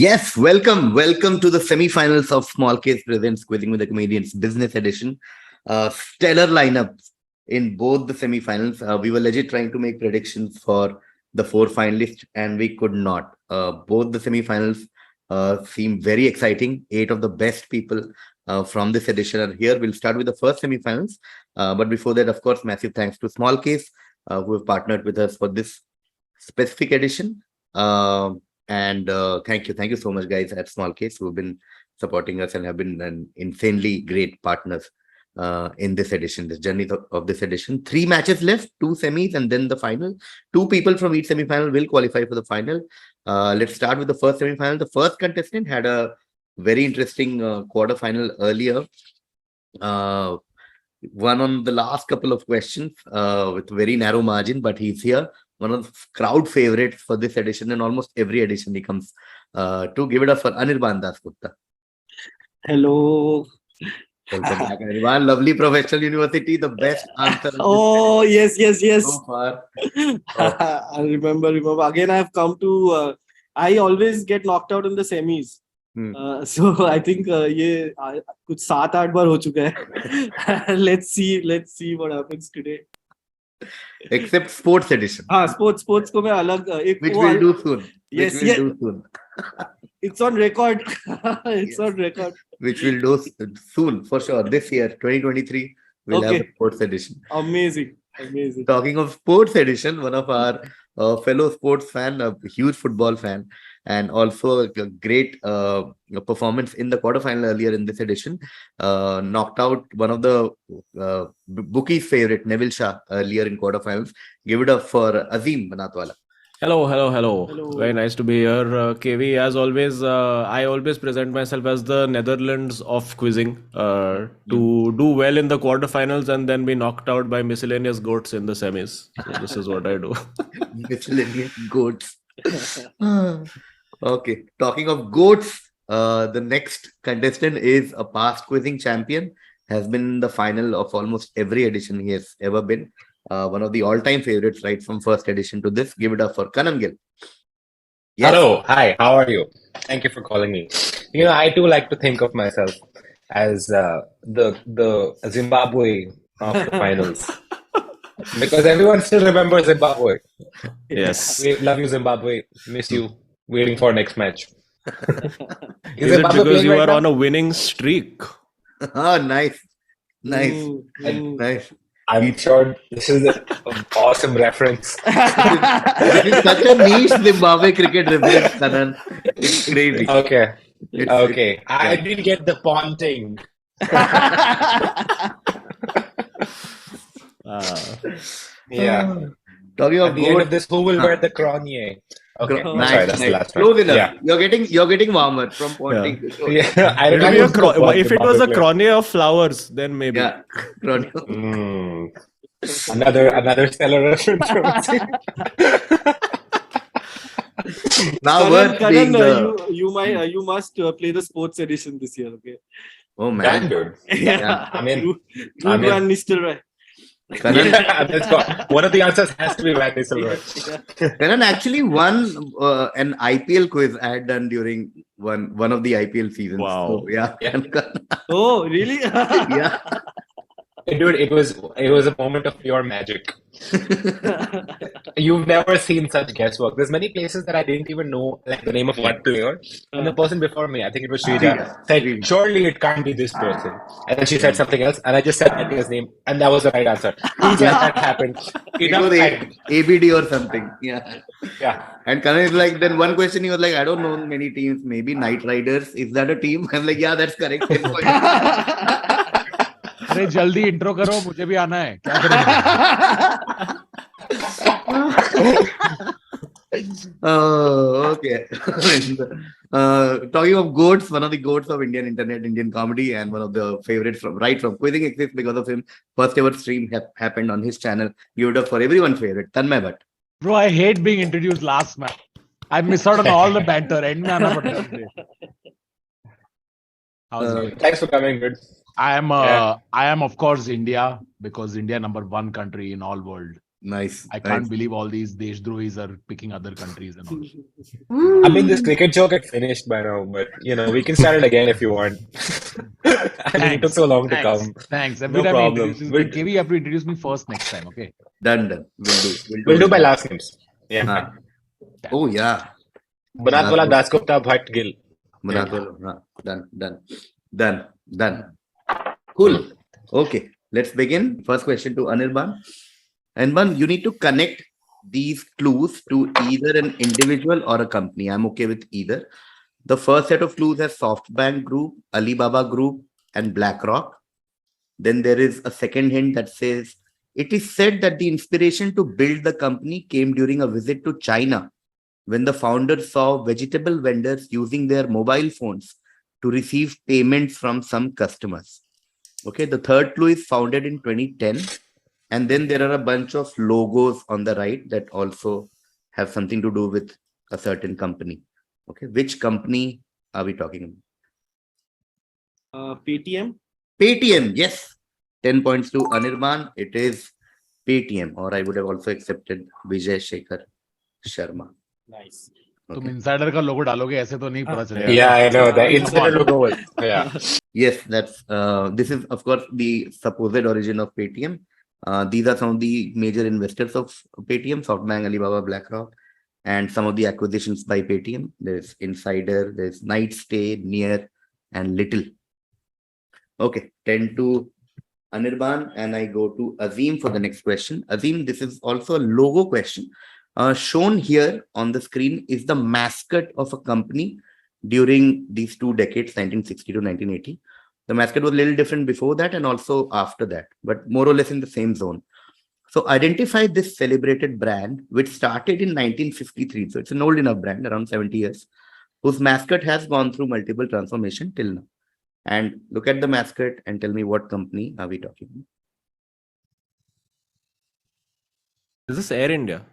Yes, welcome to the semi-finals of Smallcase presents Quizzing with the Comedians Business Edition. Stellar lineups in both the semi-finals. We were legit trying to make predictions for the four finalists, and we could not. Both the semi-finals seem very exciting. 8 of the best people from this edition are here. We'll start with the first semi-finals, but before that, of course, massive thanks to Smallcase who have partnered with us for this specific edition. Thank you so much, guys at Smallcase who have been supporting us and have been an insanely great partners in this edition, this journey of this edition. 3 matches left, 2 semis, and then the final. 2 people from each semi-final will qualify for the final. Let's start with the first semi-final. The first contestant had a very interesting quarter-final earlier. Won on the last couple of questions with very narrow margin, but he's here. One of the crowd favorites for this edition, and almost every edition he comes to. Give it up for Anirban Dasgupta. Hello. Welcome back, Anirban. Lovely professional university, the best answer. Oh, yes. So far. I remember. Again, I have come to. I always get knocked out in the semis. So I think ये कुछ 7-8 बार हो चुका है. Let's see what happens today. Except sports edition. Sports को मैं अलग which we'll do soon. Yes. It's on record. On record. Which we'll do soon for sure. This year, 2023, we'll have a sports edition. Amazing. Talking of sports edition, one of our fellow sports fan, a huge football fan, and also a great performance in the quarterfinal earlier in this edition, knocked out one of the bookies' favorite, Neville Shah, earlier in quarterfinals. Give it up for Azeem Banatwala. Hello. Very nice to be here. KV, as always, I always present myself as the Netherlands of quizzing, to do well in the quarterfinals and then be knocked out by miscellaneous goats in the semis. So this is what I do. Miscellaneous goats. Okay, talking of goats, the next contestant is a past quizzing champion, has been in the final of almost every edition he has ever been. One of the all-time favorites, right from first edition to this. Give it up for Kanan. Yes. Hello, hi, how are you? Thank you for calling me. You know, I do like to think of myself as the Zimbabwe of the finals. Because everyone still remembers Zimbabwe. Yes. We love you, Zimbabwe. Miss you. Waiting for next match. Is it because you are on a winning streak? Oh, nice. I'm sure this is an awesome reference. This is such a niche Zimbabwe cricket reference, Kanan. It's crazy. Okay. I didn't get the ponting. Yeah. Talking At of the end of this, who will wear the cronier? Okay, nice. That's the last one. Close enough. Yeah. You're getting warmer from pointing. Yeah. If it was a cronier of flowers, then maybe. Yeah. Another stellar reference. Now Kanan, you must play the sports edition this year, okay? Oh man, dude. Yeah. I mean, you and Mr. Rai. Let's go. One of the answers has to be Van Nistelrooy. Kanan actually won an IPL quiz I had done during one of the IPL seasons. Wow. So, yeah. Oh, really? Yeah. Dude, it was a moment of pure magic. You've never seen such guesswork. There's many places that I didn't even know like the name of one player. And the person before me, I think it was Shrija, said, surely it can't be this person. And then she said something else, and I just said that guy's name, and that was the right answer. That happened. It was ABD or something. Yeah. And Kanan is like, then one question he was like, I don't know many teams, maybe Knight Riders. Is that a team? I'm like, yeah, that's correct. अरे जल्दी intro करो मुझे भी आना है क्या करें okay. Talking of goats, one of the goats of Indian internet, Indian comedy, and one of the favorites from Quizzing exists because of him. First ever stream happened on his channel. Give it up for everyone's favorite, Tanmay Bhatt. Bro, I hate being introduced last match. I miss out on all the banter. End में आना पड़ता है. Thanks for coming, dude. I am of course India, because India #1 country in all world. Nice. I can't believe all these Deshdrohis are picking other countries and all. I mean, this cricket joke had finished by now, but we can start it again if you want. I mean, it took so long to come. Thanks. Every No time he problem. introduces me, KV, you have to introduce me first next time, okay? Done. We'll do by last names. Yeah. Ah. Oh, yeah. Banatwala Dasgupta Bhatt Gill. Banatwala. Done. Cool. Okay. Let's begin. First question to Anirban. Anirban, you need to connect these clues to either an individual or a company. I'm okay with either. The first set of clues has SoftBank Group, Alibaba Group, and BlackRock. Then there is a second hint that says, it is said that the inspiration to build the company came during a visit to China, when the founders saw vegetable vendors using their mobile phones to receive payments from some customers. Okay, the third clue is founded in 2010. And then there are a bunch of logos on the right that also have something to do with a certain company. Okay, which company are we talking about? Paytm. Paytm, yes. 10 points to Anirban. It is Paytm, or I would have also accepted Vijay Shekhar Sharma. Nice. तुम insider का लोगो डालोगे ऐसे तो नहीं पता चलेगा. Yeah, I know. The insider logo was. Yeah. Yes, that's this is of course the supposed origin of Paytm. These are some of the major investors of Paytm: SoftBank, Alibaba, BlackRock, and some of the acquisitions by Paytm. There's Insider, there's Night Stay, Near, and Little. Okay, 10 to Anirban, and I go to Azeem for the next question. Azeem, this is also a logo question. Shown here on the screen is the mascot of a company during these 2 decades, 1960 to 1980. The mascot was a little different before that and also after that, but more or less in the same zone. So identify this celebrated brand, which started in 1953. So it's an old enough brand, around 70 years, whose mascot has gone through multiple transformation till now. And look at the mascot and tell me what company are we talking about. Is this Air India?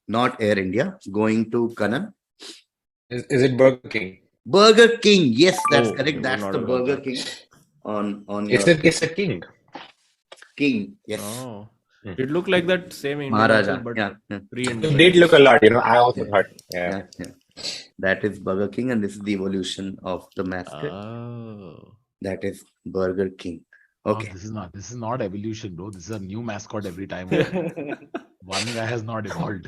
Not Air India. Going to Kanan. Is it Burger King? Burger King. Yes, that's Oh, correct. we That's were the not aware of Burger that. King on your It's a king. King. Yes. Oh, it looked like that same Indian Maharaja. also, but Yeah. It pre-Independence. did look a lot. I also thought. Yeah. That is Burger King, and this is the evolution of the mascot. Oh. That is Burger King. Oh, Okay. this is not evolution, bro. This is a new mascot every time. One guy has not evolved.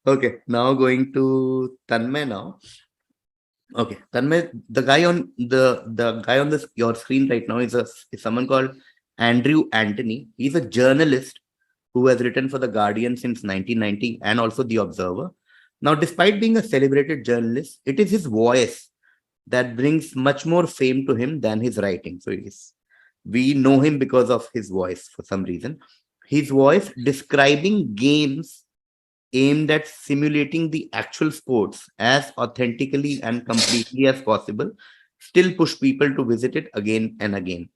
Okay. Now going to Tanmay now. Okay, Tanmay, the guy on your screen right now is someone called Andrew Anthony. He's a journalist who has written for The Guardian since 1990 and also The Observer. Now, despite being a celebrated journalist, it is his voice that brings much more fame to him than his writing. So we know him because of his voice for some reason. His voice describing games aimed at simulating the actual sports as authentically and completely as possible still push people to visit it again and again.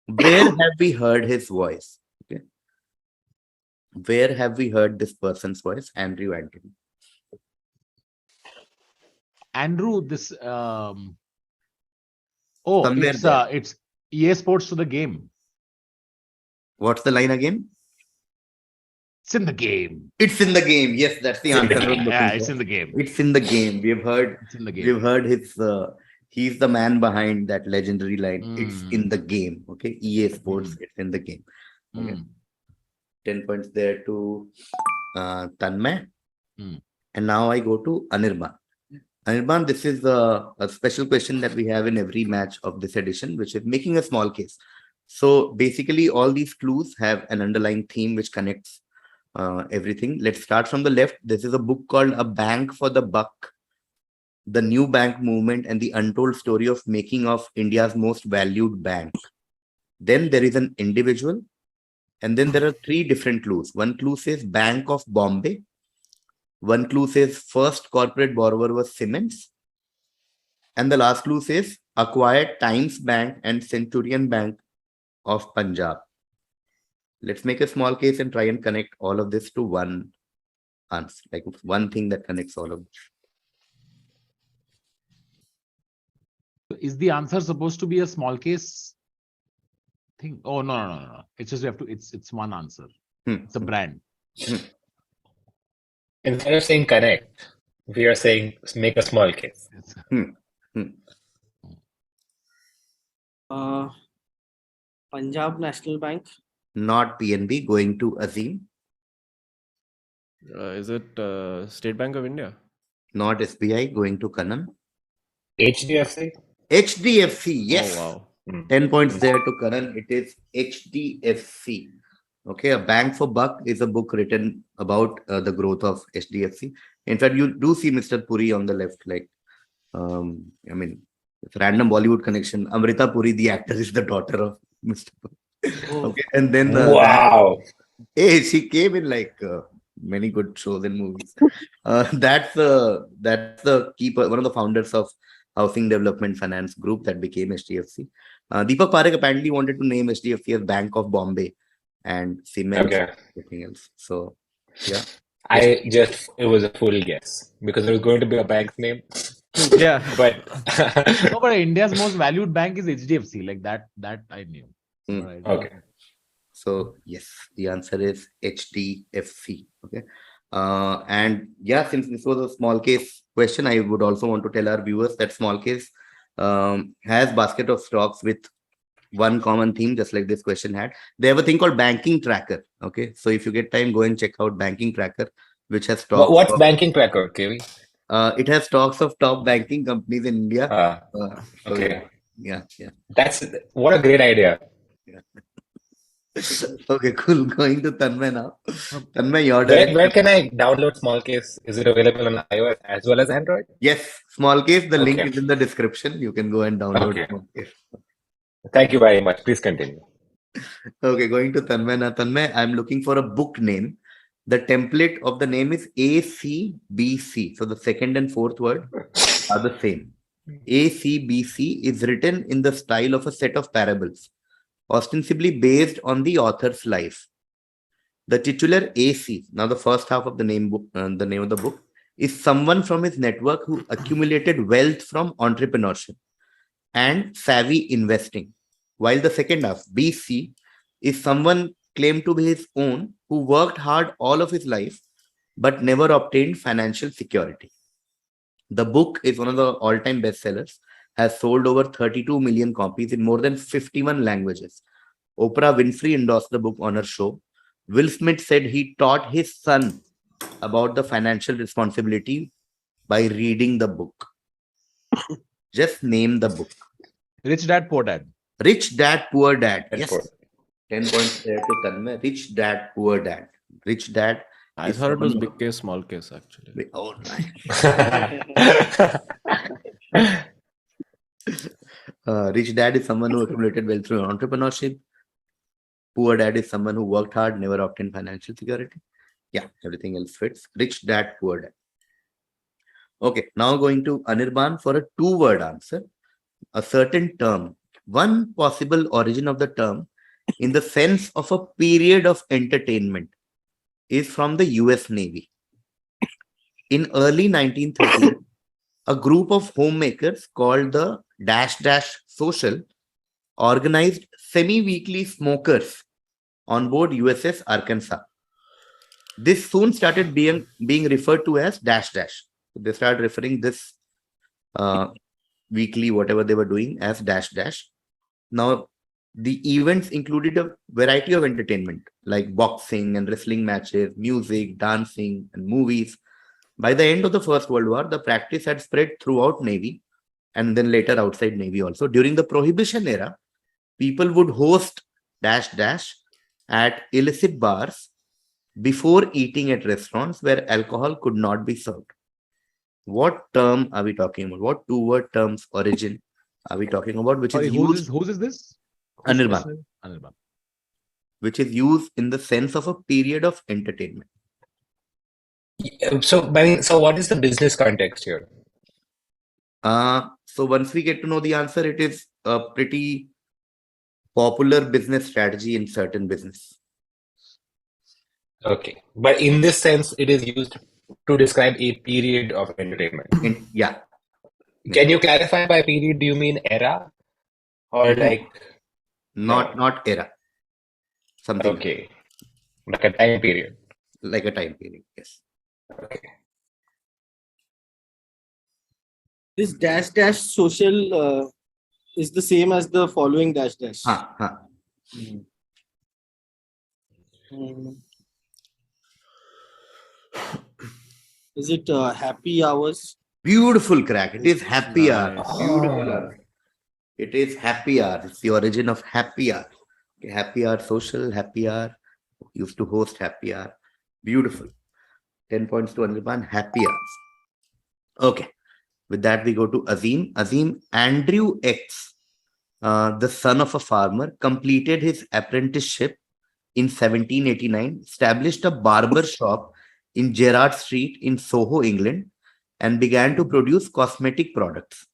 Where have we heard his voice? Okay. Where have we heard this person's voice? Andrew Anthony. Andrew, this Somewhere it's EA Sports to the game. What's the line again? It's in the game. It's in the game. Yes, that's the answer. Yeah, it's in the game. It's in the game. We've heard. It's in the game. We've heard his. He's the man behind that legendary line. It's in the game. Okay, EA Sports. It's in the game. Okay. 10 points there to Tanmay. And now I go to Anirban. Anirban, this is a special question that we have in every match of this edition, which is making a small case. So basically, all these clues have an underlying theme which connects everything. Let's start from the left. This is a book called A Bank for the Buck, the New Bank Movement and the Untold Story of Making of India's Most Valued Bank. Then there is an individual. And then there are 3 different clues. One clue says Bank of Bombay. One clue says first corporate borrower was Siemens. And the last clue says acquired Times Bank and Centurion Bank of Punjab. Let's make a small case and try and connect all of this to one answer, like one thing that connects all of this. Is the answer supposed to be a small case thing? Oh, no. It's just we have to, it's one answer. It's a brand. Instead of saying connect, we are saying make a small case. Punjab National Bank. Not PNB. Going to Azeem. Is it State Bank of India? Not SBI. Going to Kanan. HDFC? HDFC. Yes. Oh, wow. 10 points there to Karan. It is HDFC. Okay, A Bank for Buck is a book written about the growth of HDFC. In fact, you do see Mr. Puri on the left. Like, I mean, it's random Bollywood connection. Amrita Puri, the actor, is the daughter of Mr. Puri. Okay, and then Wow. hey, she came in like many good shows and movies. That's the keeper, one of the founders of Housing Development Finance Group that became HDFC. Deepak Parekh apparently wanted to name HDFC as Bank of Bombay and cement everything else. So, yeah. It was a full guess because it was going to be a bank's name. Yeah. But No, but India's most valued bank is HDFC. Like that I knew. Right. okay. So, yes, the answer is HDFC. Okay. And yeah, since this was a small case question, I would also want to tell our viewers that small case has basket of stocks with one common theme, just like this question had. They have a thing called banking tracker. Okay. So if you get time, go and check out banking tracker, which has stocks. What's banking tracker, KV? It has stocks of top banking companies in India. Okay. Yeah. That's what a great idea. Okay, cool. Going to Tanmay now. Tanmay, your turn. Where can I download Smallcase? Is it available on iOS as well as Android? Yes, Smallcase. The link Okay. is in the description. You can go and download Okay. Smallcase. Thank you very much. Please continue. Okay, going to Tanmay now. Tanmay, I'm looking for a book name. The template of the name is ACBC. So the second and fourth word are the same. ACBC is written in the style of a set of parables, ostensibly based on the author's life. The titular AC, now the first half of the name of the book, is someone from his network who accumulated wealth from entrepreneurship and savvy investing, while the second half, BC, is someone claimed to be his own who worked hard all of his life but never obtained financial security. The book is one of the all-time bestsellers, has sold over 32 million copies in more than 51 languages. Oprah Winfrey endorsed the book on her show. Will Smith said he taught his son about the financial responsibility by reading the book. Just name the book. Rich Dad, Poor Dad. Rich Dad, Poor Dad. That's Yes. good. 10 points there to Tanmay. Rich Dad, Poor Dad. Rich Dad. I is thought it was someone- big case, small case, actually. Oh, nice. Rich Dad is someone who accumulated wealth through entrepreneurship. Poor Dad is someone who worked hard, never obtained financial security. Yeah, everything else fits. Rich Dad, Poor Dad. Okay, now going to Anirban for a two-word answer. A certain term. One possible origin of the term in the sense of a period of entertainment is from the US Navy. In early 1930s, a group of homemakers called the -- Social organized semi-weekly smokers on board USS Arkansas. This soon started being referred to as -- They started referring this weekly, whatever they were doing, as -- Now, the events included a variety of entertainment like boxing and wrestling matches, music, dancing, and movies. By the end of the First World War, the practice had spread throughout Navy and then later outside Navy also. During the Prohibition era, people would host -- at illicit bars before eating at restaurants where alcohol could not be served. What term are we talking about? What two-word terms origin are we talking about? Which Sorry, is whose used is this? Anirban, Anirban. which is used in the sense of a period of entertainment. So what is the business context here? So once we get to know the answer, it is a pretty popular business strategy in certain business. Okay. But in this sense, it is used to describe a period of entertainment. Yeah. Can you clarify by period, do you mean era? Or like... Not era. Something. Okay. Like a time period. Like a time period, yes. Okay. This dash dash social is the same as the following dash dash. Hmm. Mm. Is it happy hours? Beautiful crack. It is happy hour. Nice. Beautiful Oh. hour. It is happy hour. It's the origin of happy hour. Okay, happy hour social, happy hour. Used to host happy hour. Beautiful. 10 points to Anirban. Happy hours. Okay. With that, we go to Azeem. Azeem, Andrew X, the son of a farmer, completed his apprenticeship in 1789, established a barber shop in Gerrard Street in Soho, England, and began to produce cosmetic products.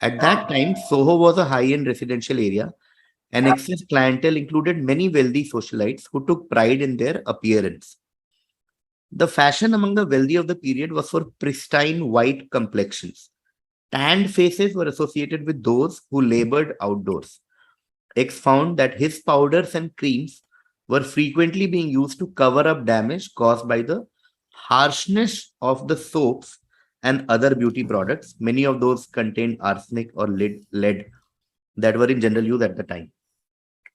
At that time, Soho was a high-end residential area, and excess clientele included many wealthy socialites who took pride in their appearance. The fashion among the wealthy of the period was for pristine white complexions. Tanned faces were associated with those who labored outdoors. X found that his powders and creams were frequently being used to cover up damage caused by the harshness of the soaps and other beauty products. Many of those contained arsenic or lead that were in general use at the time.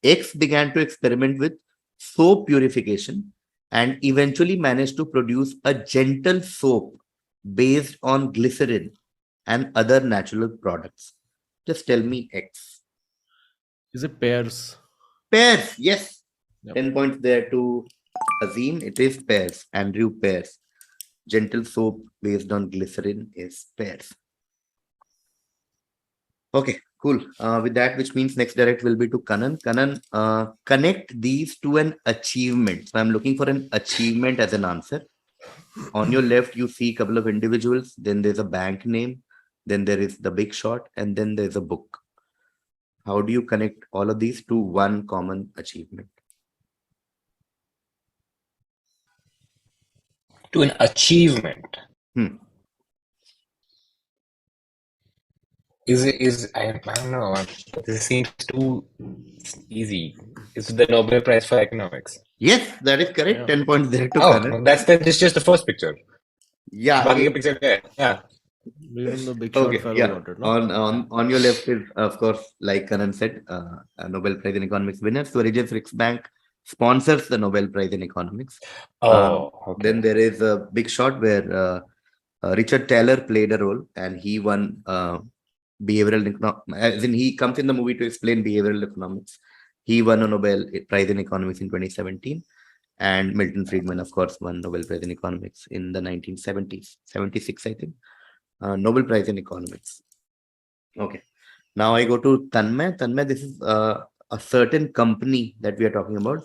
X began to experiment with soap purification and eventually managed to produce a gentle soap based on glycerin and other natural products. Just tell me X. Is it pears? Pears, yes. Yep. 10 points there to Azeem. It is pears. Andrew Pears. Gentle soap based on glycerin is pears. Okay, cool. With that, which means next direct will be to Kanan. Kanan, connect these to an achievement. So I'm looking for an achievement as an answer. On your left, you see a couple of individuals. Then there's a bank name. Then there is the big shot. And then there's a book. How do you connect all of these to one common achievement? To an achievement. I don't know. This seems too easy. Is it the Nobel Prize for Economics? Yes, that is correct. Yeah. 10 points there to Oh, Kanan. that's just the first picture. Yeah. Baki ka picture there. Yeah. Even the big shot Okay, fellow yeah. got it, no? On your left is, of course, like Kanan said, a Nobel Prize in Economics winner. Swedish Riksbank sponsors the Nobel Prize in Economics. Oh, okay. Then there is a big shot where Richard Taylor played a role and he won behavioral economics. As in, he comes in the movie to explain behavioral economics. He won a Nobel Prize in Economics in 2017. And Milton Friedman, of course, won Nobel Prize in Economics in the 1970s, 76, I think. Nobel Prize in Economics. Okay. Now I go to Tanmay. Tanmay, this is a certain company that we are talking about.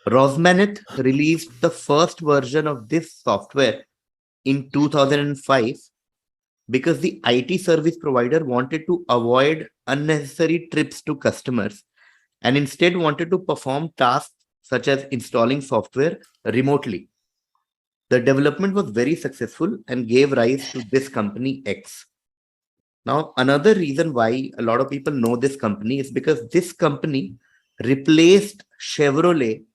Rosmanith released the first version of this software in 2005 because the IT service provider wanted to avoid unnecessary trips to customers and instead wanted to perform tasks such as installing software remotely. The development was very successful and gave rise to this company X. Now, another reason why a lot of people know this company is because this company replaced Chevrolet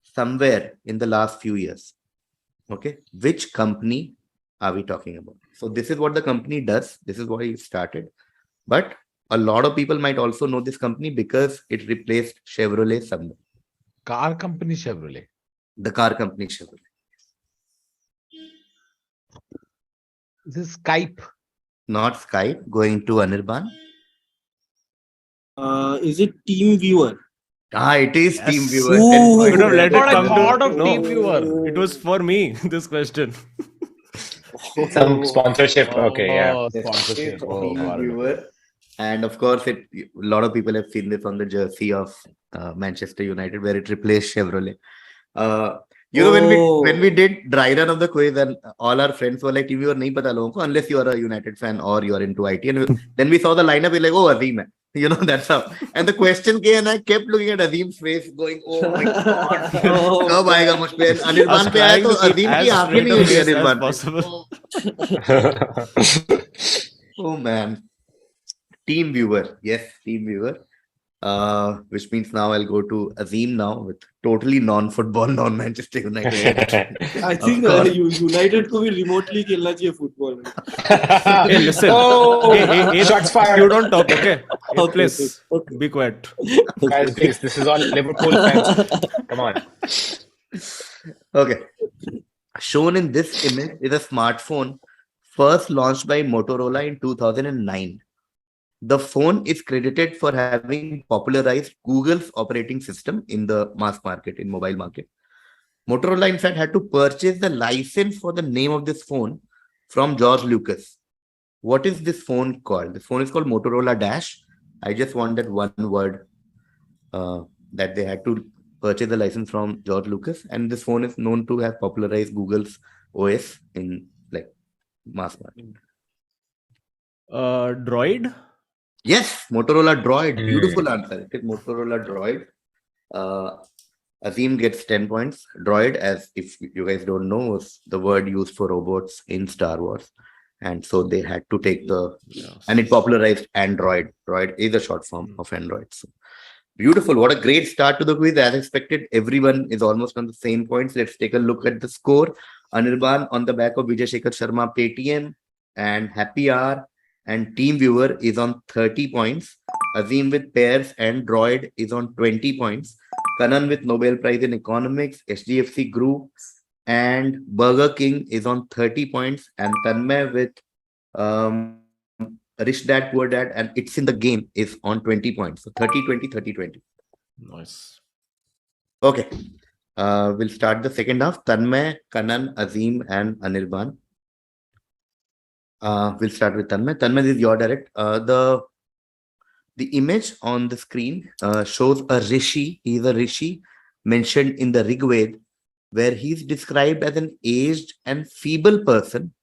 somewhere in the last few years. Okay, which company are we talking about? So this is what the company does. This is why it started. But a lot of people might also know this company because it replaced Chevrolet somewhere. Car company Chevrolet. The car company Chevrolet. This is Skype. Not Skype. Going to Anirban. Is it Team Viewer? It is Yes. Team Viewer. Ooh. 10 points. Could have let it But I come thought to of no. TeamViewer. It was for me, this question. Some sponsorship. Okay, yeah. Oh, sponsorship. Oh, Team got it. Viewer. And of course, a lot of people have seen this on the jersey of Manchester United, where it replaced Chevrolet. When we did dry run of the quiz, and all our friends were like, "TV or nahi pata logon ko, unless you are a United fan or you are into IT." And then we saw the lineup, we're like, "Oh, Azeem hai." That's how. And the question came, and I kept looking at Azeem's face, going, "Oh my god, kab aayega mujh pe?" Anirban pe aaya to Azeem ki aanखें nahi hiti Anirban pe. Oh man. Team Viewer. Yes, Team Viewer. which means now I'll go to Azeem now with totally non-football, non-Manchester United. I Of think course. United को भी remotely खेलना चाहिए football. Hey, listen. Oh, Hey, shots fired. You don't talk, okay? Hey, Okay, please, okay. be quiet. Guys, please, this is all Liverpool fans. Come on. Okay. Shown in this image is a smartphone first launched by Motorola in 2009. The phone is credited for having popularized Google's operating system in the mass market, in mobile market. Motorola, in fact, had to purchase the license for the name of this phone from George Lucas. What is this phone called? The phone is called Motorola Dash. I just want that one word that they had to purchase the license from George Lucas, and this phone is known to have popularized Google's OS in like mass market. Droid? Yes, Motorola Droid. Beautiful answer. It is Motorola Droid. Azeem gets 10 points. Droid, as if you guys don't know, was the word used for robots in Star Wars. And so they had to take and it popularized Android. Droid is a short form of Android. So beautiful. What a great start to the quiz. As expected, everyone is almost on the same points. Let's take a look at the score. Anirban on the back of Vijay Shekhar Sharma Paytm and Happy Hour and Team Viewer is on 30 points. Azeem with Pairs and Droid is on 20 points. Kanan with Nobel Prize in Economics, HDFC Group and Burger King is on 30 points. And Tanmay with Rich Dad, Poor Dad and It's in the Game is on 20 points. So 30, 20, 30, 20. Nice. Okay. We'll start the second half. Tanmay, Kanan, Azeem and Anirban. We'll start with Tanmay. Tanmay, this is your direct. The image on the screen shows a rishi. He is a rishi mentioned in the Rig Veda, where he is described as an aged and feeble person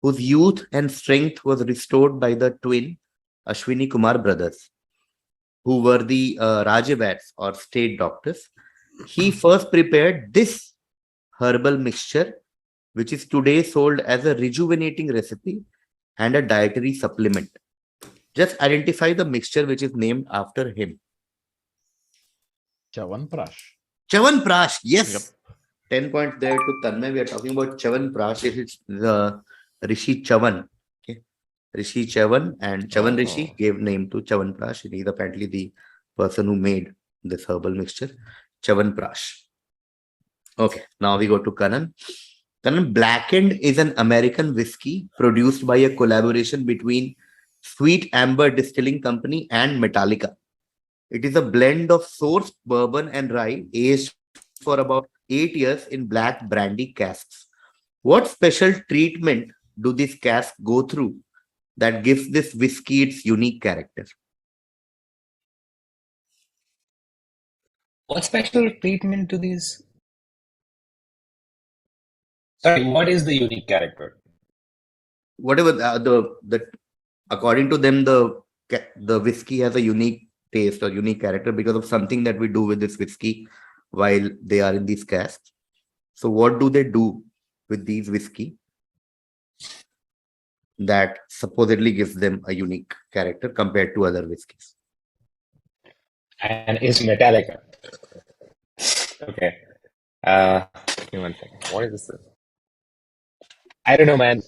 whose youth and strength was restored by the twin Ashwini Kumar brothers, who were the Rajavats or state doctors. He first prepared this herbal mixture, which is today sold as a rejuvenating recipe and a dietary supplement. Just identify the mixture which is named after him. Chyawanprash. Chyawanprash, yes. Yep. 10 points there to Tanmay. We are talking about Chyawanprash. It is the Rishi Chyawan. Okay. Rishi Chyawan and Chyawan Rishi gave name to Chyawanprash. He is apparently the person who made this herbal mixture. Chyawanprash. Okay. Now we go to Kanan. Kanan, Blackened is an American whiskey produced by a collaboration between Sweet Amber Distilling Company and Metallica. It is a blend of sourced bourbon and rye aged for about 8 years in black brandy casks. What special treatment do these casks go through that gives this whiskey its unique character? What special treatment do these? Sorry, what is the unique character? Whatever the according to them, the whiskey has a unique taste or unique character because of something that we do with this whiskey while they are in these casks. So what do they do with these whiskey that supposedly gives them a unique character compared to other whiskeys? And is Metallica. Okay. Give me one second. What is this? I don't know, man.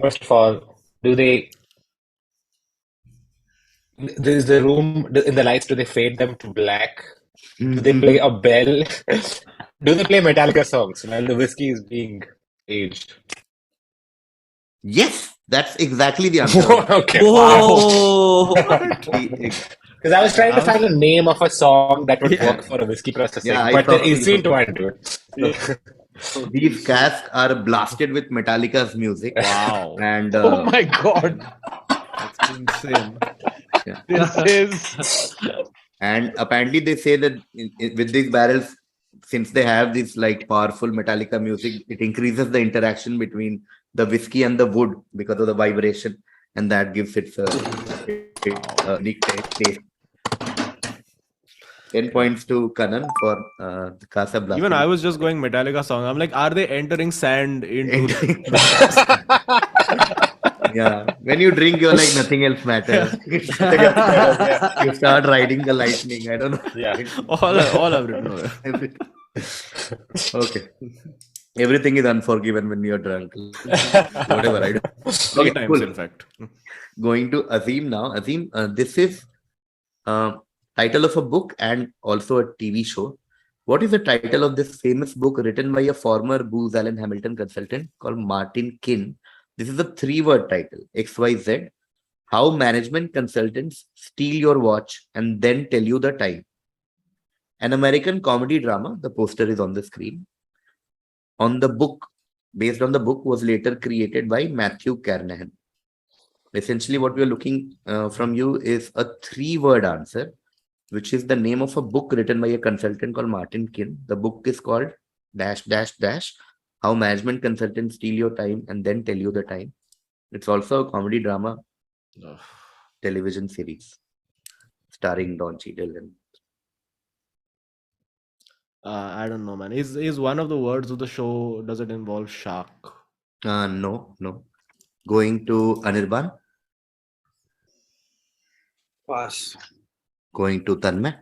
First of all, there's the room in the lights, do they fade them to black? Do they play a bell? Do they play Metallica songs while the whiskey is being aged? Yes, that's exactly the answer. Okay. Whoa! Because I was trying to find a name of a song that would work for a whiskey processing, Yeah, I but thought there isn't one to it. So these casks are blasted with Metallica's music. Wow. And Oh my god. That's insane. Yeah. This is And apparently they say that with these barrels, since they have this like powerful Metallica music, it increases the interaction between the whiskey and the wood because of the vibration, and that gives it a unique taste. 10 points to Kanan for the Casa Blast. Even I was just going Metallica song. I'm like, are they entering sand into Yeah. When you drink, you're like nothing else matters. Yeah. You start riding the lightning. I don't know. Yeah. All I've written over. Everything. Okay. Everything is unforgiven when you're drunk. Whatever I do. Three Okay, times, cool. in fact. Going to Azeem now. Azeem, this is title of a book and also a TV show. What is the title of this famous book written by a former Booz Allen Hamilton consultant called Martin Kinn? This is a 3-word title, XYZ. How management consultants steal your watch and then tell you the time. An American comedy drama, the poster is on the screen. On the book, based on the book, was later created by Matthew Carnahan. Essentially, what we are looking from you is a 3-word answer, which is the name of a book written by a consultant called Martin Kinn. The book is called dash dash dash, How Management Consultants Steal Your Time and Then Tell You the Time. It's also a comedy drama television series starring Don Cheadle. And I don't know, man. Is one of the words of the show, does it involve shark? no. Going to Anirban. Pass. Going to Tanmay.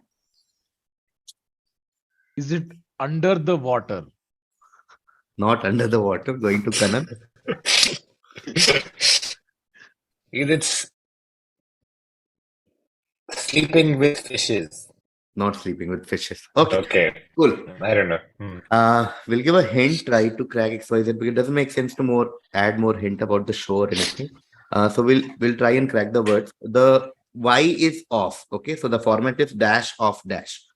Is it under the water? Not under the water. Going to Kanan. It's sleeping with fishes. Not sleeping with fishes. Okay, Okay. cool. I don't know. We'll give a hint, try to crack XYZ, because it doesn't make sense to add more hint about the show or anything. So we'll try and crack the words. The Y is off. Okay, so the format is dash off dash.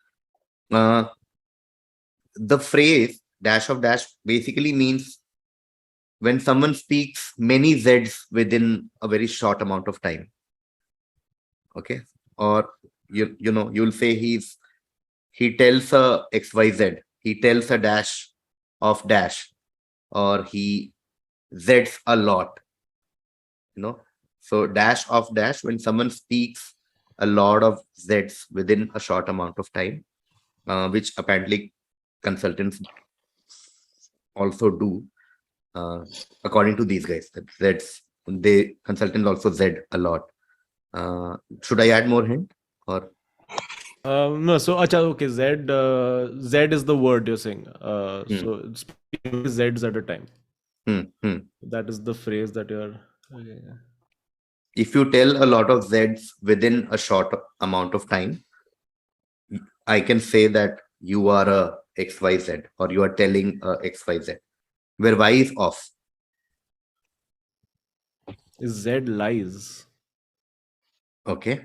The phrase dash of dash basically means when someone speaks many Z's within a very short amount of time. Okay, or you'll say he tells a XYZ, he tells a dash of dash, or he Z's a lot. So dash of dash, when someone speaks a lot of Z's within a short amount of time, which apparently consultants also do, according to these guys. That consultants also Z a lot. Should I add more hint or? No, so okay, Z is the word you're saying. So it's Z's at a time. That is the phrase that you're. Okay. If you tell a lot of Z's within a short amount of time, I can say that you are a XYZ, or you are telling a XYZ, where Y is off. Is Z lies? Okay.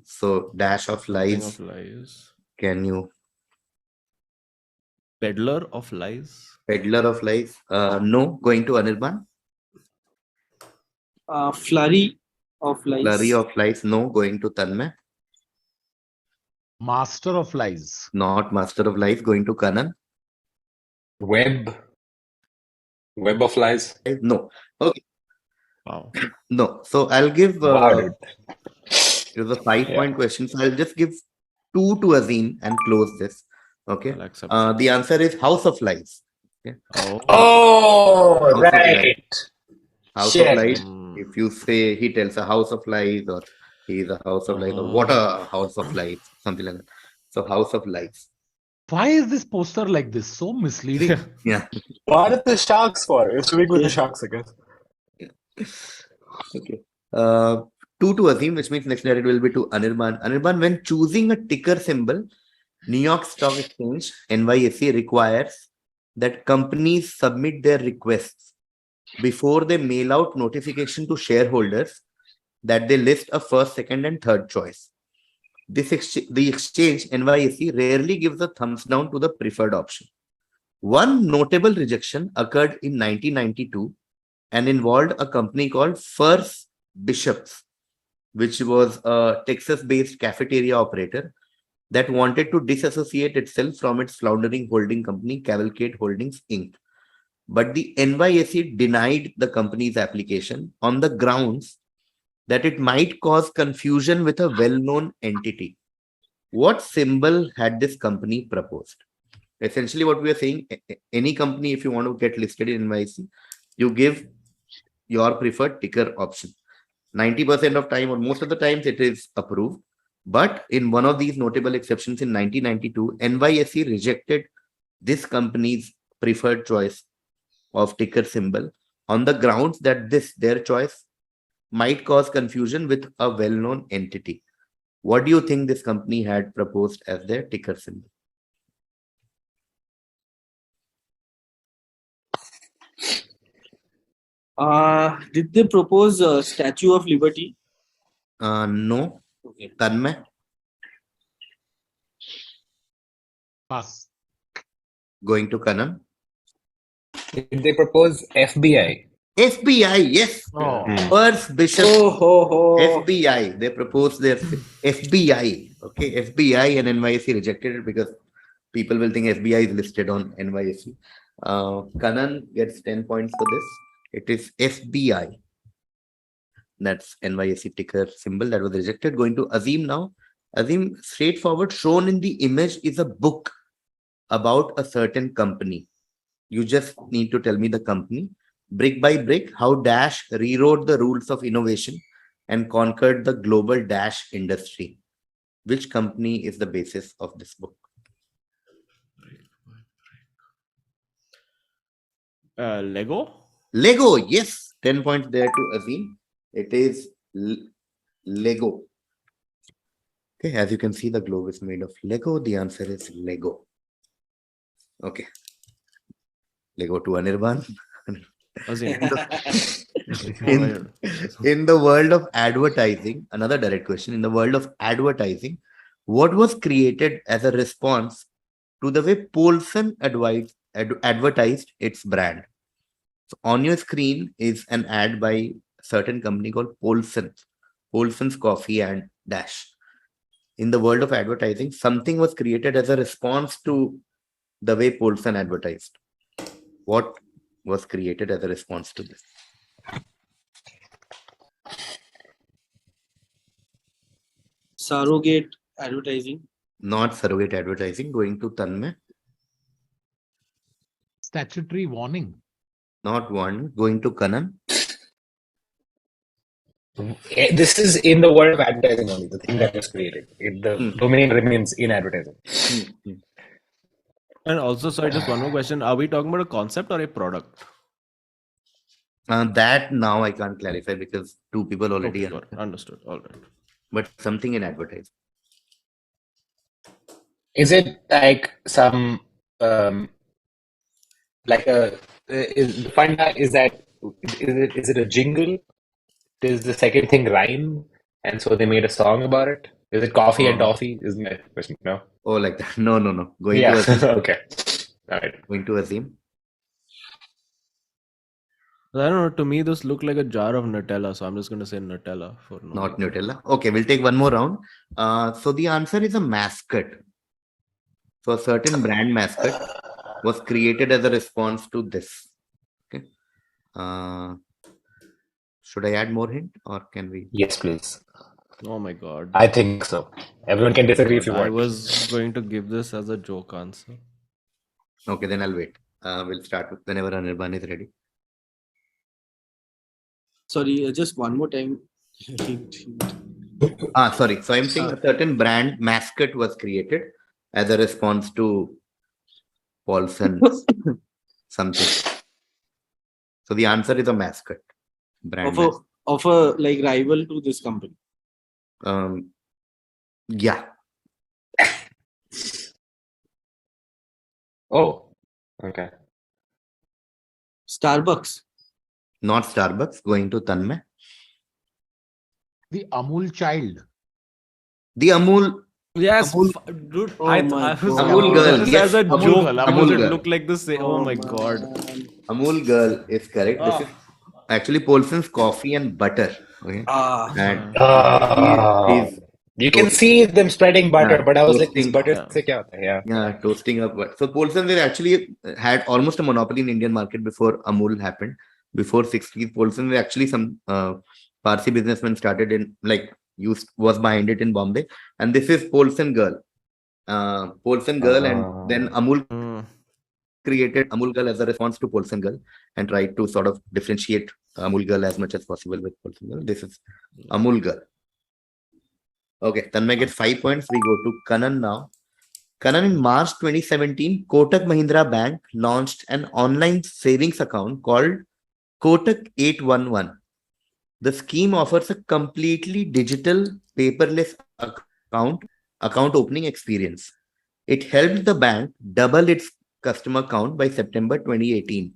So dash of lies. Of lies. Can you? Peddler of lies. Peddler of lies. No. Going to Anirban. Flurry of lies. Flurry of lies. No. Going to Tanmay. Master of lies. Not master of lies. Going to Kanan. Web of lies. No. Okay. Wow. No. So I'll give. Wow, dude. It was a 5-point question. So I'll just give 2 to Azeem and close this. Okay. The answer is House of Lies. Okay. Oh, House right. House of Lies. If you say he tells a house of lies, or he is a house of lies, or what a house of lies, something like that. So House of Lies. Why is this poster like this? So misleading. Yeah. What are the sharks for? It's swimming with the sharks, I guess. Okay. 2 to Azeem, which means next narrative will be to Anirban. Anirban, when choosing a ticker symbol, New York Stock Exchange, NYSE, requires that companies submit their requests before they mail out notification to shareholders that they list a first, second, and third choice. The exchange, NYSE, rarely gives a thumbs down to the preferred option. One notable rejection occurred in 1992 and involved a company called First Bishops, which was a Texas-based cafeteria operator that wanted to disassociate itself from its floundering holding company, Cavalcade Holdings, Inc. But the NYSE denied the company's application on the grounds that it might cause confusion with a well-known entity. What symbol had this company proposed? Essentially, what we are saying, any company, if you want to get listed in NYSE, you your preferred ticker option. 90% of time or most of the times it is approved. But in one of these notable exceptions in 1992, NYSE rejected this company's preferred choice of ticker symbol on the grounds that their choice might cause confusion with a well-known entity. What do you think this company had proposed as their ticker symbol? Did they propose a Statue of Liberty? No. Okay. Tanmay, Pass. going to Kanan. Did they propose FBI? FBI, yes. Oh. First Bishop FBI. They proposed their FBI. Okay, FBI and NYSE rejected it because people will think FBI is listed on NYSE. Kanan gets 10 points for this. It is FBI. That's NYSE ticker symbol that was rejected. Going to Azeem now. Azeem, straightforward, shown in the image is a book about a certain company. You just need to tell me the company. Brick by brick, how Dash rewrote the rules of innovation and conquered the global Dash industry. Which company is the basis of this book? Lego? Lego, yes. 10 points there to Azeem. It is Lego. Okay, as you can see, the globe is made of Lego. The answer is Lego. Okay. Lego to Anirban. Azeem. In the world of advertising, another direct question. In the world of advertising, what was created as a response to the way Polson advertised its brand? So on your screen is an ad by a certain company called Polson's Coffee and Dash. In the world of advertising, something was created as a response to the way Polson advertised. What was created as a response to this? Surrogate advertising. Not surrogate advertising. Going to Tanmay. Statutory warning. Not one. Going to Kanan. This is in the world of advertising only, the thing that was created. The domain remains in advertising. And also, sorry, just one more question. Are we talking about a concept or a product? That now I can't clarify because two people already Okay, sure. Understood. All right. but something in advertising. Is it like some like a find out is it a jingle? Does the second thing rhyme? And so they made a song about it? Is it coffee and toffee? Isn't my question? No. Oh, like that. No. Going Yeah. to Azeem. Okay. All right. Going to Azeem. I don't know. To me, this looked like a jar of Nutella, so I'm just going to say Nutella for no. Not Nutella. Okay, we'll take one more round. So the answer is a mascot. So a certain brand mascot was created as a response to this. Okay. Should I add more hint or can we? Yes, please. Oh my god. I think so. Everyone can disagree if you want. I was going to give this as a joke answer. Okay, then I'll wait. We'll start with whenever Anirban is ready. Sorry, just one more time. Sorry. So I'm saying a certain brand mascot was created as a response to Paulson something. So the answer is a mascot. Brand of a like rival to this company. Yeah. Oh, okay. Starbucks. Not Starbucks. Going to Tanmay. The Amul child. The Amul. Yes, Amul- dude. Oh I my was God. Amul girl. This Yes, as a Amul joke. girl. Because Amul it girl. looked like the same. Oh my god. Amul girl is correct. This is actually Polson's Coffee and Butter. Okay. And he's You can see them spreading butter, Yeah, but I was like, toasting. this butter Yeah. se kya hota hai? Yeah. toasting up. So Polson they actually had almost a monopoly in Indian market before Amul happened. Before 60s, Polson were actually some Parsi businessmen started in was behind it in Bombay. And this is Polson girl. Polson girl and then Amul Mm. created Amul girl as a response to Polson girl and tried to sort of differentiate Amulgal as much as possible with Portugal. This is Amulgal. Okay, Tanmay gets 5 points. We go to Kanan now. Kanan, in March 2017, Kotak Mahindra Bank launched an online savings account called Kotak 811. The scheme offers a completely digital, paperless account opening experience. It helped the bank double its customer count by September 2018.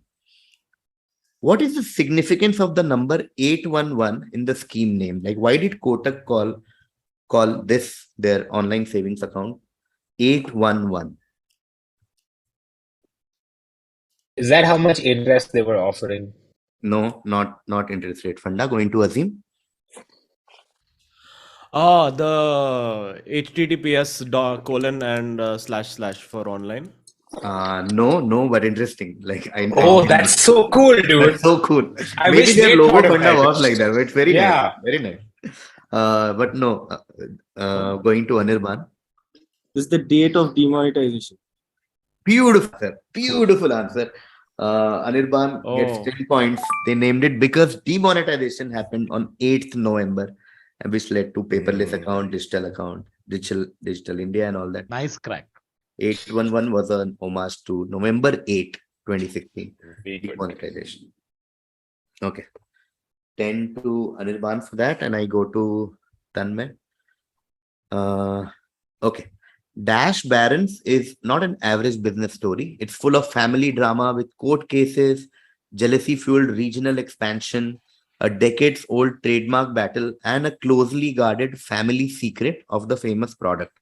What is the significance of the number 811 in the scheme name? Like, why did Kotak call this their online savings account 811? Is that how much interest they were offering? No, not interest rate. Funda, going to Azeem. The HTTPS colon and / for online. No, but interesting. Like Oh, that's so cool, dude. That's so cool. I Maybe wish their they logo thought of Funda that. was like that. But it's very nice. Yeah. Very nice. But no, going to Anirban. This is the date of demonetization. Beautiful answer. Anirban gets Oh. 10 points. They named it because demonetization happened on 8th November, which led to paperless account, digital India and all that. Nice crack. 811 was an homage to November 8, 2016. Demonetization. Okay. 10 to Anirban for that, and I go to Tanmay. Okay. Dash Barons is not an average business story. It's full of family drama with court cases, jealousy-fueled regional expansion, a decades-old trademark battle, and a closely guarded family secret of the famous product.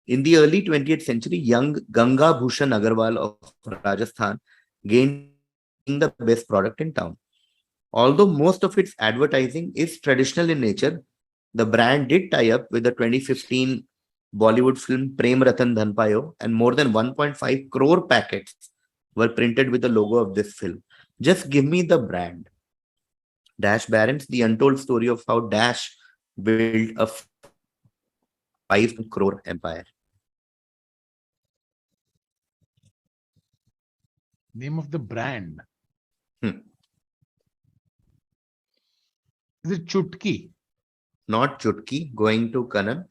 In the early 20th century, young Ganga Bhushan Agarwal of Rajasthan gained the best product in town. Although most of its advertising is traditional in nature, the brand did tie up with the 2015 Bollywood film Prem Ratan Dhan Payo, and more than 1.5 crore packets were printed with the logo of this film. Just give me the brand. Dash Barons, the untold story of how Dash built a 5 crore empire. Name of the brand. Hmm. Is it Chutki? Not Chutki. Going to Kanan.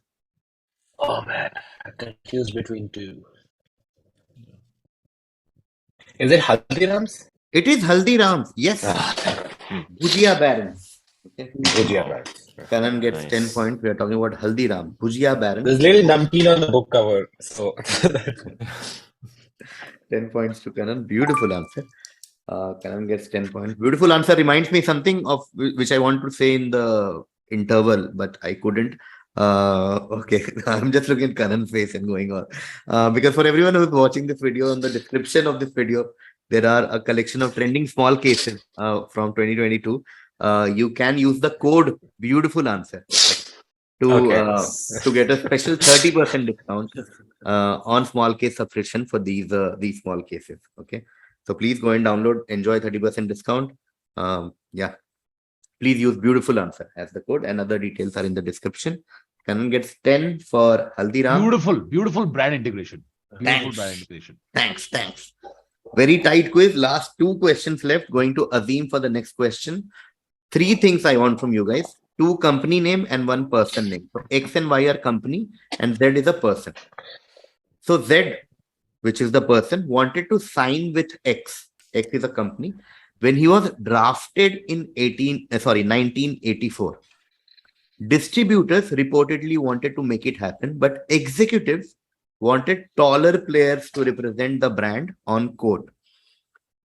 Oh man, I'm confused between two. Is it Haldiram's? It is Haldiram's. Yes. Bhujia Barons. Okay. Bhujia Barons. Kanan gets 10 points. We are talking about Haldiram. Bhujia Barons. There's little namkeen on the book cover, so 10 points to Kanan. Beautiful answer. Kanan gets 10 points. Beautiful answer. Reminds me something of which I want to say in the interval, but I couldn't. Okay, I'm just looking at Kanan's face and going on. Because for everyone who's watching this video, in the description of this video, there are a collection of trending small cases from 2022. You can use the code beautiful answer to get a special 30% discount on small case subscription for these small cases. Okay, so please go and download, enjoy 30% discount. Yeah, please use beautiful answer as the code, and other details are in the description. Kanan gets 10 for Haldiram. Beautiful brand integration. Thanks. Very tight quiz. Last 2 questions left. Going to Azeem for the next question. 3 things I want from you guys. 2 company name and 1 person name. So X and Y are company and Z is a person. So Z, which is the person, wanted to sign with X. X is a company. When he was drafted in 1984. Distributors reportedly wanted to make it happen, but executives wanted taller players to represent the brand on court.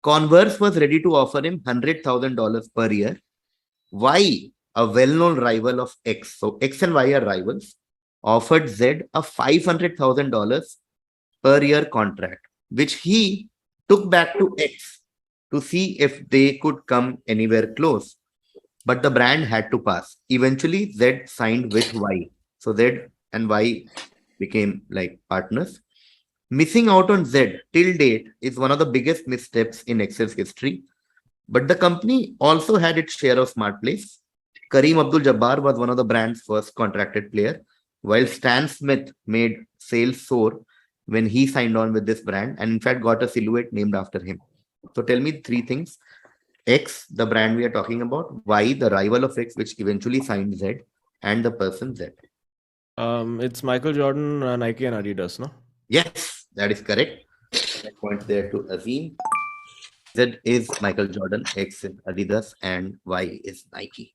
Converse was ready to offer him $100,000 per year. Y, a well-known rival of X, so X and Y are rivals, offered Z a $500,000 per year contract, which he took back to X to see if they could come anywhere close. But the brand had to pass. Eventually, Z signed with Y. So Z and Y became like partners. Missing out on Z till date is one of the biggest missteps in X's history. But the company also had its share of smart plays. Kareem Abdul-Jabbar was one of the brand's first contracted player, while Stan Smith made sales soar when he signed on with this brand and in fact got a silhouette named after him. So tell me 3 things. X, the brand we are talking about. Y, the rival of X, which eventually signed Z, and the person Z. It's Michael Jordan, Nike, and Adidas, no? Yes, that is correct. Point there to Azeem. Z is Michael Jordan, X is Adidas, and Y is Nike.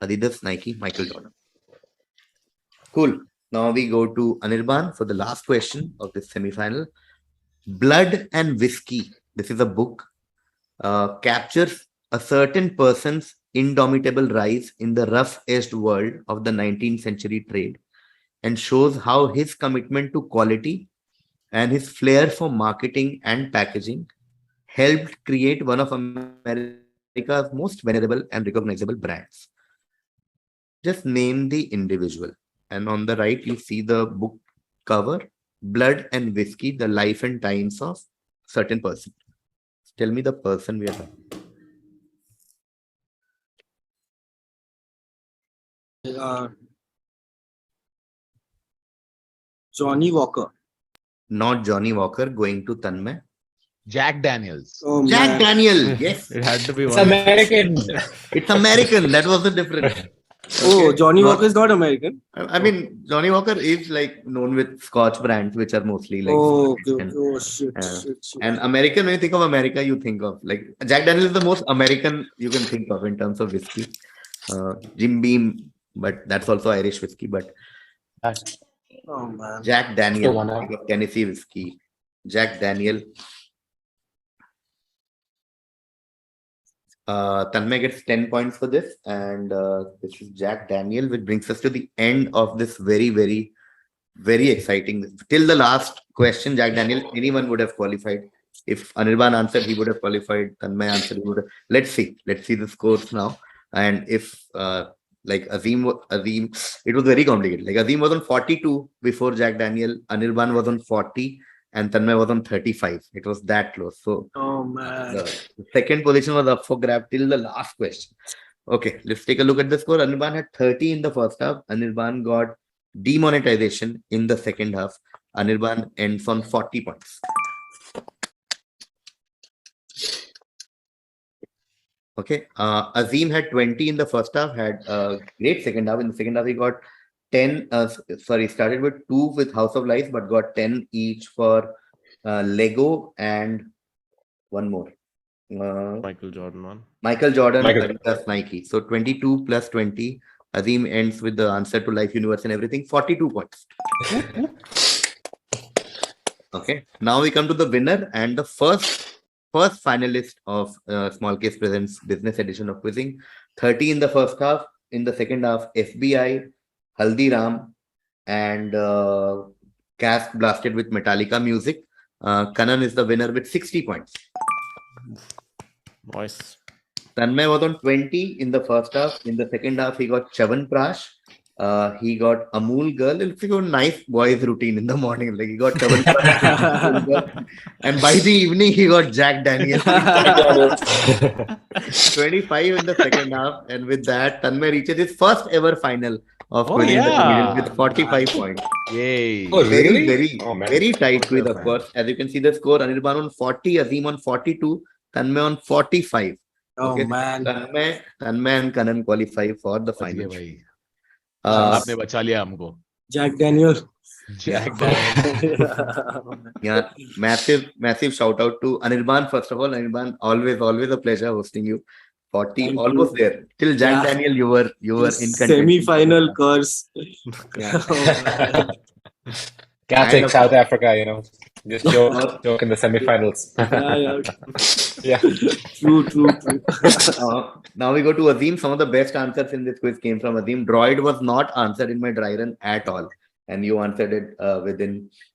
Adidas, Nike, Michael Jordan. Cool. Now we go to Anirban for the last question of this semi-final. Blood and Whiskey. This is a book. Captures a certain person's indomitable rise in the rough-edged world of the 19th century trade and shows how his commitment to quality and his flair for marketing and packaging helped create one of America's most venerable and recognizable brands. Just name the individual. And on the right, you see the book cover, Blood and Whiskey, the life and times of certain person. Tell me the person we are talking about. Johnny Walker. Not Johnny Walker, going to Tanmay. Jack Daniels. Oh, Jack Daniel, yes. It had to be It's one. American. It's American. That was the difference. Oh, Okay. Johnny Walker is not American. I mean, Johnny Walker is like known with Scotch brands, which are mostly like. Oh, Scotch okay. and, Oh, shit. and American, when you think of America, you think of like Jack Daniel is the most American you can think of in terms of whiskey. Jim Beam, but that's also Irish whiskey. But Oh, man. Jack Daniel, The one, huh? think of Tennessee whiskey. Jack Daniel. Tanmay gets 10 points for this, and this is Jack Daniel, which brings us to the end of this very, very, very exciting. Till the last question, Jack Daniel, anyone would have qualified. If Anirban answered, he would have qualified. Tanmay answered, he would have. Let's see the scores now. And if like Azeem, it was very complicated. Like Azeem was on 42 before Jack Daniel, Anirban was on 40. And Tanmay was on 35. It was that close. So Oh, man. the second position was up for grab till the last question. Okay, let's take a look at the score. Anirban had 30 in the first half. Anirban got demonetization in the second half. Anirban ends on 40 points. Okay, Azeem had 20 in the first half, had a great second half. In the second half, he got 10, started with 2 with House of Lies, but got 10 each for Lego and one more. Michael Jordan one. Michael Jordan Michael. plus Nike. So 22 plus 20. Azeem ends with the answer to life, universe, and everything. 42 points. Okay. Now we come to the winner and the first finalist of Smallcase Presents Business Edition of Quizzing. 30 in the first half. In the second half, FBI, Haldiram, and Cast blasted with Metallica music. Kanan is the winner with 60 points. Nice. Tanmay was on 20 in the first half. In the second half, he got Chavan Prash. He got Amul Girl. It's like a nice boys routine in the morning. Like he got Chavan Prash. And by the evening, he got Jack Daniel. 25 in the second half. And with that, Tanmay reaches his first ever final of Oh, Quizzing the yeah. Comedians with 45 points. Yay. Oh, really? Very tight quiz, of course. As you can see the score, Anirban on 40, Azeem on 42, Tanmay on 45. Oh, Okay. man. Tanmay and Kanan qualify for the बच गए final. भाई Uh, आपने बचा लिया हमको Jack Daniel. Jack Daniels. yeah, massive shout out to Anirban. First of all, Anirban, always a pleasure hosting you. 40, Thank almost you. there. Till Jack Yeah. Daniel, you were in contention. Semi-final curse. Yeah. Oh, man. Classic And- South Africa, just joke in the semifinals. Yeah. Yeah. True. Now we go to Azeem. Some of the best answers in this quiz came from Azeem. Droid was not answered in my dry run at all, and you answered it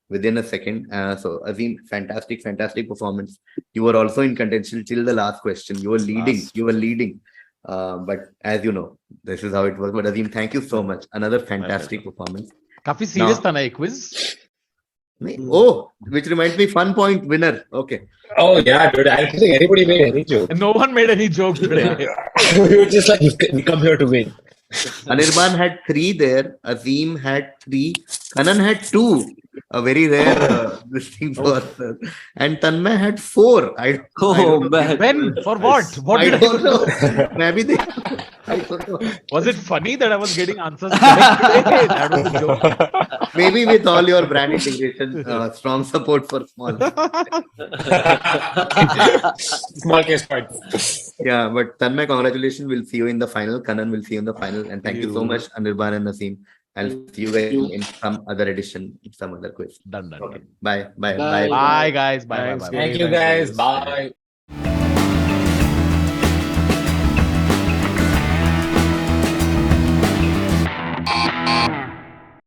within a second. So Azeem, fantastic performance. You were also in contention till the last question. You were leading. But as you know, this is how it was. But Azeem, thank you so much. Another fantastic performance. काफी serious था ना ये quiz Oh, which reminds me, fun point winner. Okay. Oh, yeah, dude. I don't think anybody made any joke. no one made any joke today We were just like, we come here to win. Anirban had 3 there. Azeem had 3. Kanan had 2. A very rare this thing for us. And Tanmay had 4. I Oh, don't know. man. When? For what? What I did don't do? know. Maybe they. I don't know. Was it funny that I was getting answers correct today? That was a joke. Maybe with all your brand integration, strong support for small. Small case part. Yeah, but Tanmay, congratulations. We'll see you in the final. Kanan will see you in the final. And thank you so much, Anirban and Azeem. I'll see you guys in some other edition, some other quiz. Done. Okay. Bye. Bye. Bye. Bye, guys. Bye. Thanks, Bye. Kavi. Thank you Thanks, guys. guys. Bye.